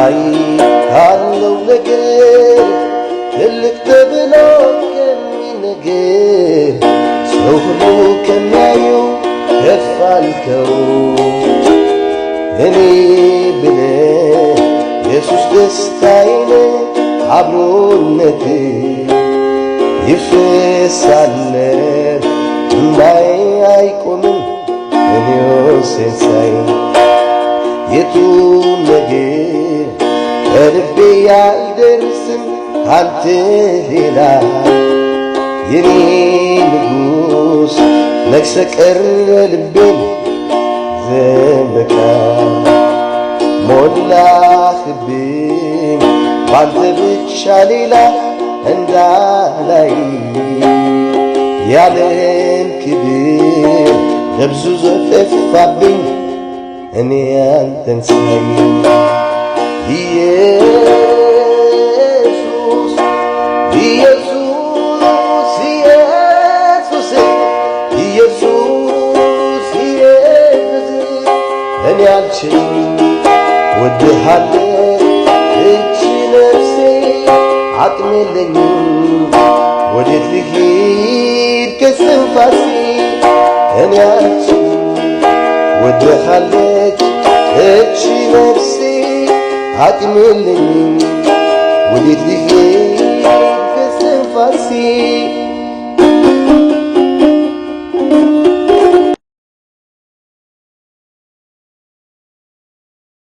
ላይ ካለው ነገር ትልቅ ተብሎ ከሚነገር ሰው ሁሉ ከሚያየው ከፍ አልከው እኔ ብለህ ኢየሱስ ደስታዬ ነህ አብሮነት ይፈሳል እምባዬ አይቆምም እኔው ሴንሳይ የቱ ነገር ከልቤ አይደርስም ካንተ ሌላ የኔ ንጉሥ ነግሰ ቀረ ልቤን ዘንበካ ሞላህብኝ ባንተ ብቻ ሌላ እንዳላይ ያለን ክብር ለብዙ ዘጠፋብኝ እኔ አንተን ሳይ ኢየሱስ ኢየሱስ ኢየሱስ ኢየሱስ ኢየሱስ እኔ አልችልም ወድሃለሁ እቺ ነፍሴ አቅም የለኝም ወዴት ልሂድ ከስንፋሴ እኔ አልችልም ወድሃለች እቺ ነፍሴ አቅም የለኝም ወዴት ልሂድ ከስንፋሴ